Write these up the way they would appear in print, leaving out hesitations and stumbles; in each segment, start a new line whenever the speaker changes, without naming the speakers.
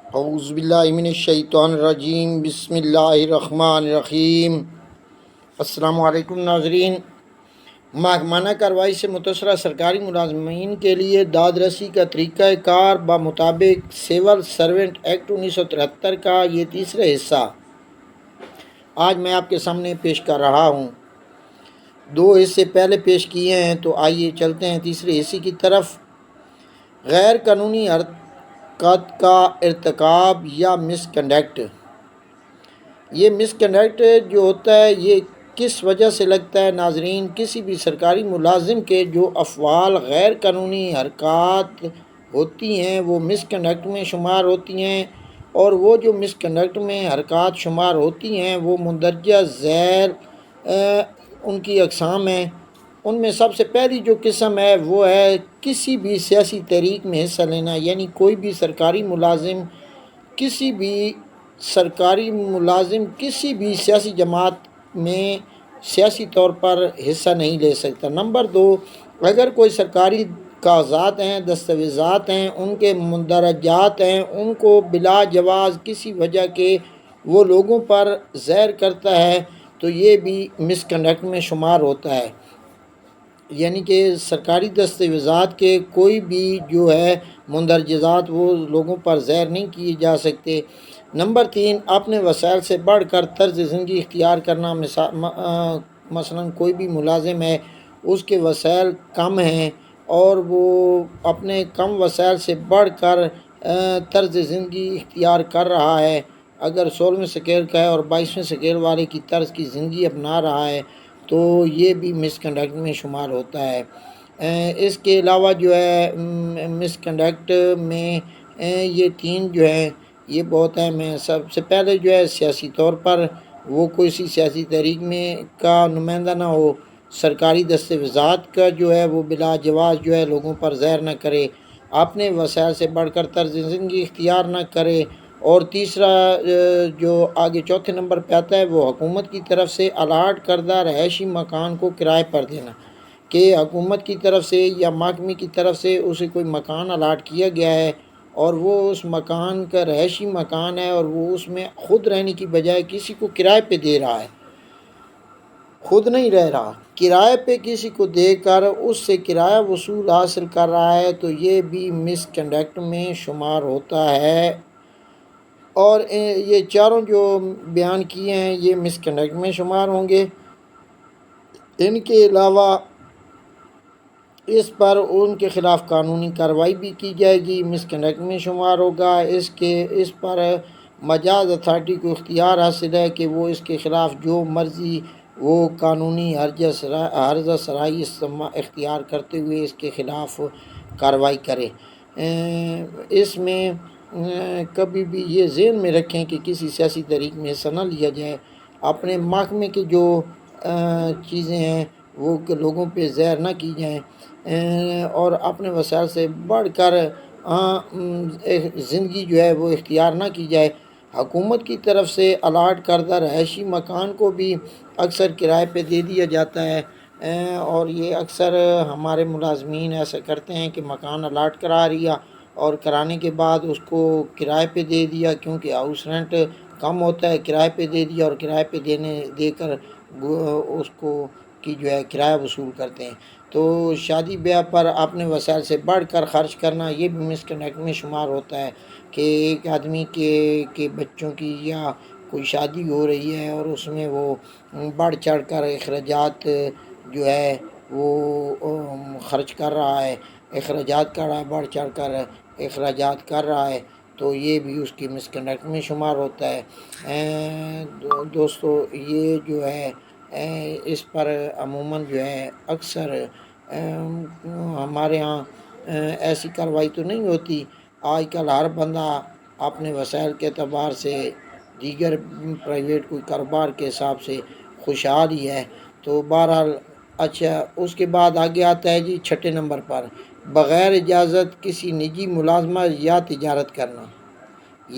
اعوذ باللہ من الشیطان الرجیم، بسم اللہ الرحمن الرحیم۔ السلام علیکم ناظرین۔ محکمانہ کارروائی سے متاثرہ سرکاری ملازمین کے لیے داد رسی کا طریقہ کار بمطابق سول سروینٹ ایکٹ 1973 کا یہ تیسرا حصہ آج میں آپ کے سامنے پیش کر رہا ہوں۔ دو حصے پہلے پیش کیے ہیں، تو آئیے چلتے ہیں تیسرے حصے کی طرف۔ غیر قانونی حرکت کا ارتکاب یا مس کنڈکٹ۔ یہ مس کنڈکٹ جو ہوتا ہے یہ کس وجہ سے لگتا ہے ناظرین؟ کسی بھی سرکاری ملازم کے جو افعال غیر قانونی حرکات ہوتی ہیں وہ مس کنڈکٹ میں شمار ہوتی ہیں، اور وہ جو مس کنڈکٹ میں حرکات شمار ہوتی ہیں وہ مندرجہ ذیل ان کی اقسام ہیں۔ ان میں سب سے پہلی جو قسم ہے وہ ہے کسی بھی سیاسی تحریک میں حصہ لینا، یعنی کوئی بھی سرکاری ملازم کسی بھی سیاسی جماعت میں سیاسی طور پر حصہ نہیں لے سکتا۔ نمبر دو، اگر کوئی سرکاری کاغذات ہیں، دستاویزات ہیں، ان کے مندرجات ہیں، ان کو بلا جواز کسی وجہ کے وہ لوگوں پر زہر کرتا ہے تو یہ بھی مس کنڈکٹ میں شمار ہوتا ہے، یعنی کہ سرکاری دستاویزات کے کوئی بھی جو ہے مندرجات وہ لوگوں پر زہر نہیں کیے جا سکتے۔ نمبر تین، اپنے وسائل سے بڑھ کر طرز زندگی اختیار کرنا۔ مثلا کوئی بھی ملازم ہے، اس کے وسائل کم ہیں اور وہ اپنے کم وسائل سے بڑھ کر طرز زندگی اختیار کر رہا ہے، اگر 16ویں سکیل کا ہے اور 22ویں سکیل والے کی طرز کی زندگی اپنا رہا ہے تو یہ بھی مس کنڈکٹ میں شمار ہوتا ہے۔ اس کے علاوہ جو ہے مس کنڈکٹ میں یہ تین جو ہیں یہ بہت اہم ہیں۔ سب سے پہلے جو ہے سیاسی طور پر وہ کوئی سی سیاسی تحریک میں کا نمائندہ نہ ہو، سرکاری دستاویزات کا جو ہے وہ بلا جواز جو ہے لوگوں پر زہر نہ کرے، اپنے وسائل سے بڑھ کر طرز زندگی اختیار نہ کرے، اور تیسرا جو آگے چوتھے نمبر پہ آتا ہے وہ حکومت کی طرف سے الاٹ کردہ رہائشی مکان کو کرائے پر دینا، کہ حکومت کی طرف سے یا محکمے کی طرف سے اسے کوئی مکان الاٹ کیا گیا ہے اور وہ اس مکان کا رہائشی مکان ہے اور وہ اس میں خود رہنے کی بجائے کسی کو کرائے پہ دے رہا ہے، خود نہیں رہ رہا، کرائے پہ کسی کو دے کر اس سے کرایہ وصول حاصل کر رہا ہے، تو یہ بھی مس کنڈکٹ میں شمار ہوتا ہے۔ اور یہ چاروں جو بیان کیے ہیں یہ مس کنڈکٹ میں شمار ہوں گے۔ ان کے علاوہ اس پر ان کے خلاف قانونی کارروائی بھی کی جائے گی، مس کنڈکٹ میں شمار ہوگا۔ اس پر مجاز اتھارٹی کو اختیار حاصل ہے کہ وہ اس کے خلاف جو مرضی وہ قانونی ہرزہ سرائی اختیار کرتے ہوئے اس کے خلاف کارروائی کرے۔ اس میں کبھی بھی یہ ذہن میں رکھیں کہ کسی سیاسی تحریک میں حصہ نہ لیا جائے، اپنے محکمے کی جو چیزیں ہیں وہ لوگوں پہ زہر نہ کی جائیں، اور اپنے وسائل سے بڑھ کر زندگی جو ہے وہ اختیار نہ کی جائے۔ حکومت کی طرف سے الاٹ کردہ رہائشی مکان کو بھی اکثر کرائے پہ دے دیا جاتا ہے، اور یہ اکثر ہمارے ملازمین ایسا کرتے ہیں کہ مکان الاٹ کرا رہا اور کرانے کے بعد اس کو کرائے پہ دے دیا، کیونکہ ہاؤس رینٹ کم ہوتا ہے، کرائے پہ دے دیا اور کرائے پہ دے کر اس کو کی جو ہے کرایہ وصول کرتے ہیں۔ تو شادی بیاہ پر اپنے وسائل سے بڑھ کر خرچ کرنا یہ بھی مس کنڈکٹ میں شمار ہوتا ہے، کہ ایک آدمی کے بچوں کی یا کوئی شادی ہو رہی ہے اور اس میں وہ بڑھ چڑھ کر اخراجات جو ہے وہ خرچ کر رہا ہے، اخراجات کر رہا ہے، بڑھ چڑھ کر اخراجات کر رہا ہے، تو یہ بھی اس کی مس کنڈکٹ میں شمار ہوتا ہے۔ دوستو یہ جو ہے اس پر عموماً جو ہے اکثر ہمارے ہاں ایسی کارروائی تو نہیں ہوتی۔ آج کل ہر بندہ اپنے وسائل کے اعتبار سے دیگر پرائیویٹ کوئی کاروبار کے حساب سے خوشحال ہی ہے، تو بہرحال اچھا اس کے بعد آگے آتا ہے جی چھٹے نمبر پر بغیر اجازت کسی نجی ملازمت یا تجارت کرنا،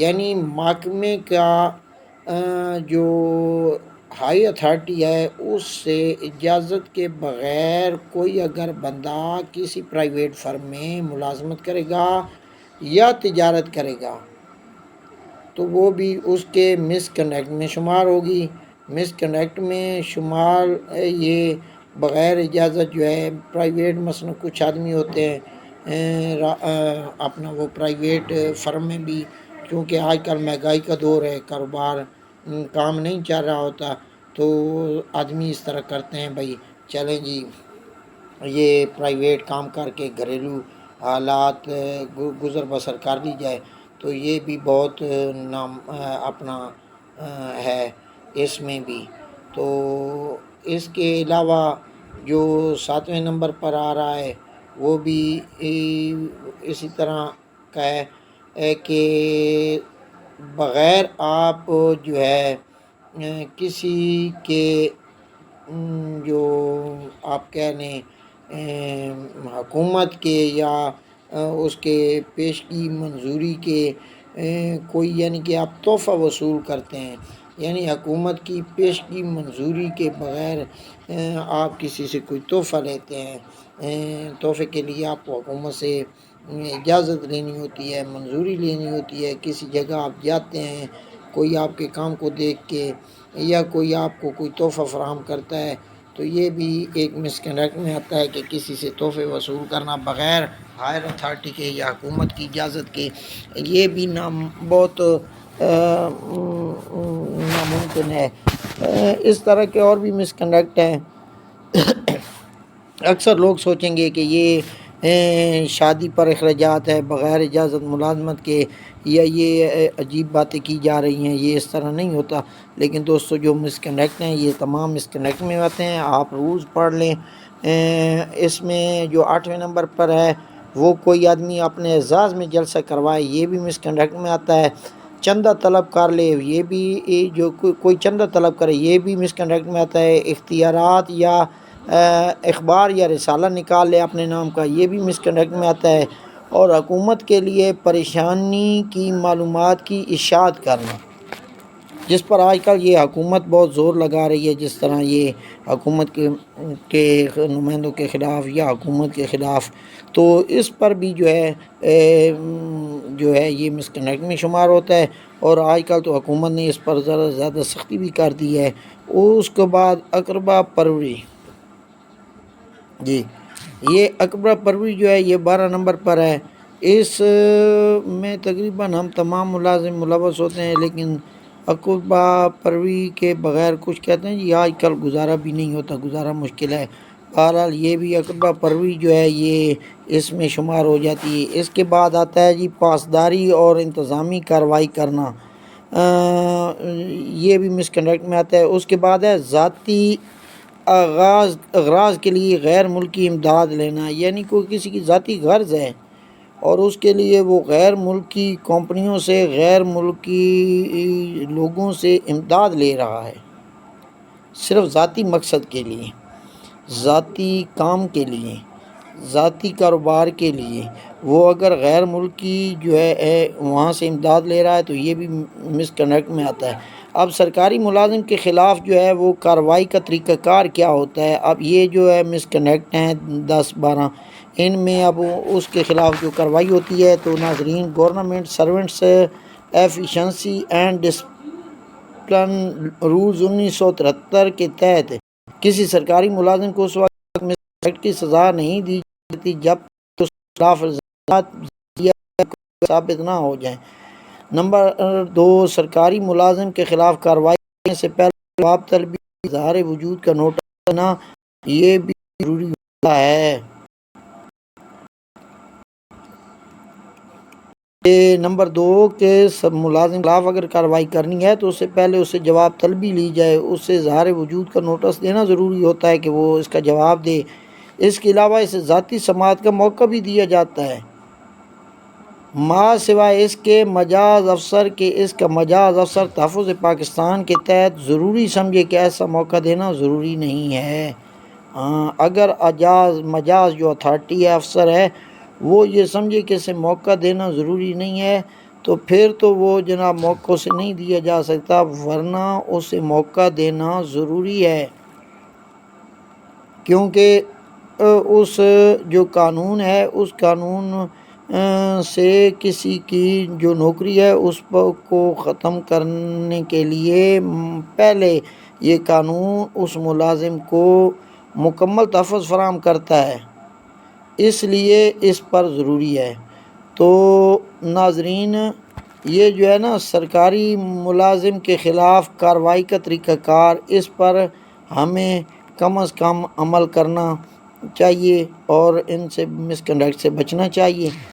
یعنی محکمے کا جو ہائی اتھارٹی ہے اس سے اجازت کے بغیر کوئی اگر بندہ کسی پرائیویٹ فرم میں ملازمت کرے گا یا تجارت کرے گا تو وہ بھی اس کے مس کنڈکٹ میں شمار ہوگی۔ مس کنڈکٹ میں شمار یہ بغیر اجازت جو ہے پرائیویٹ، مثلا کچھ آدمی ہوتے ہیں اپنا وہ پرائیویٹ فرم میں بھی، کیونکہ آج کل مہنگائی کا دور ہے، کاروبار کام نہیں چل رہا ہوتا، تو آدمی اس طرح کرتے ہیں بھائی چلیں جی یہ پرائیویٹ کام کر کے گھریلو حالات گزر بسر کر لی جائے، تو یہ بھی بہت نام اپنا ہے اس میں بھی۔ تو اس کے علاوہ جو 7ویں نمبر پر آ رہا ہے وہ بھی اسی طرح کا ہے کہ بغیر آپ جو ہے کسی کے جو آپ کہہ لیں حکومت کے یا اس کے پیشگی منظوری کے کوئی، یعنی کہ آپ تحفہ وصول کرتے ہیں، یعنی حکومت کی پیشگی منظوری کے بغیر آپ کسی سے کوئی تحفہ لیتے ہیں، تحفے کے لیے آپ کو حکومت سے اجازت لینی ہوتی ہے، منظوری لینی ہوتی ہے، کسی جگہ آپ جاتے ہیں، کوئی آپ کے کام کو دیکھ کے یا کوئی آپ کو کوئی تحفہ فراہم کرتا ہے، تو یہ بھی ایک مس کنڈکٹ میں آتا ہے کہ کسی سے تحفے وصول کرنا بغیر ہائر اتھارٹی کے یا حکومت کی اجازت کے، یہ بھی بہت ناممکن ہے۔ اس طرح کے اور بھی مس کنڈکٹ ہیں۔ اکثر لوگ سوچیں گے کہ یہ شادی پر اخراجات ہے بغیر اجازت ملازمت کے، یا یہ عجیب باتیں کی جا رہی ہیں، یہ اس طرح نہیں ہوتا۔ لیکن دوستو جو مس کنڈکٹ ہیں یہ تمام مس کنڈکٹ میں آتے ہیں، آپ رولز پڑھ لیں۔ اس میں جو 8ویں نمبر پر ہے وہ کوئی آدمی اپنے اعزاز میں جلسہ کروائے، یہ بھی مس کنڈکٹ میں آتا ہے۔ چندہ طلب کر لے، یہ بھی جو کوئی چندہ طلب کرے یہ بھی مس کنڈکٹ میں آتا ہے۔ اختیارات یا اخبار یا رسالہ نکال لے اپنے نام کا، یہ بھی مس کنڈکٹ میں آتا ہے۔ اور حکومت کے لیے پریشانی کی معلومات کی اشاعت کرنا، جس پر آج کل یہ حکومت بہت زور لگا رہی ہے، جس طرح یہ حکومت کے نمائندوں کے خلاف یا حکومت کے خلاف، تو اس پر بھی جو ہے یہ مس کنڈکٹ میں شمار ہوتا ہے۔ اور آج کل تو حکومت نے اس پر ذرا زیادہ سختی بھی کر دی ہے۔ اس کے بعد اقربا پروری، جی یہ اقربا پروری جو ہے یہ 12 نمبر پر ہے۔ اس میں تقریباً ہم تمام ملازم ملوث ہوتے ہیں، لیکن اقربا پروری کے بغیر کچھ کہتے ہیں جی آج کل گزارا بھی نہیں ہوتا، گزارا مشکل ہے۔ بہرحال یہ بھی اقربا پروری جو ہے یہ اس میں شمار ہو جاتی ہے۔ اس کے بعد آتا ہے جی پاسداری اور انتظامی کارروائی کرنا، یہ بھی مس کنڈکٹ میں آتا ہے۔ اس کے بعد ہے ذاتی اغراض کے لیے غیر ملکی امداد لینا، یعنی کوئی کسی کی ذاتی غرض ہے اور اس کے لیے وہ غیر ملکی کمپنیوں سے، غیر ملکی لوگوں سے امداد لے رہا ہے، صرف ذاتی مقصد کے لیے، ذاتی کام کے لیے، ذاتی کاروبار کے لیے، وہ اگر غیر ملکی جو ہے وہاں سے امداد لے رہا ہے تو یہ بھی مس کنڈکٹ میں آتا ہے۔ اب سرکاری ملازم کے خلاف جو ہے وہ کارروائی کا طریقہ کار کیا ہوتا ہے، اب یہ جو ہے مس کنڈکٹ ہیں 10-12، ان میں اب اس کے خلاف جو کارروائی ہوتی ہے تو ناظرین government servants efficiency and discipline rules 1973 کے تحت کسی سرکاری ملازم کو اس وقت مس کنڈکٹ کی سزا نہیں دی جاتی جب تک اس کے خلاف الزامات ثابت نہ ہو جائیں۔ نمبر 2، سرکاری ملازم کے خلاف کارروائی کرنے سے پہلے جواب طلبی اظہار وجود کا نوٹس دینا، یہ بھی ضروری ہوتا ہے۔ نمبر 2 کہ سب ملازم کے خلاف اگر کارروائی کرنی ہے تو اس سے پہلے اس سے جواب طلبی لی جائے، اس سے اظہار وجود کا نوٹس دینا ضروری ہوتا ہے کہ وہ اس کا جواب دے۔ اس کے علاوہ اسے ذاتی سماعت کا موقع بھی دیا جاتا ہے، ماں سوائے اس کے مجاز افسر کے اس کا مجاز افسر تحفظ پاکستان کے تحت ضروری سمجھے کہ ایسا موقع دینا ضروری نہیں ہے۔ اگر مجاز جو اتھارٹی ہے، افسر ہے، وہ یہ سمجھے کہ اسے موقع دینا ضروری نہیں ہے تو پھر تو وہ جناب موقع سے نہیں دیا جا سکتا، ورنہ اسے موقع دینا ضروری ہے، کیونکہ اس جو قانون ہے اس قانون سے کسی کی جو نوکری ہے اس کو ختم کرنے کے لیے پہلے یہ قانون اس ملازم کو مکمل تحفظ فراہم کرتا ہے، اس لیے اس پر ضروری ہے۔ تو ناظرین، یہ جو ہے نا سرکاری ملازم کے خلاف کارروائی کا طریقہ کار، اس پر ہمیں کم از کم عمل کرنا چاہیے اور ان سے مس کنڈکٹ سے بچنا چاہیے۔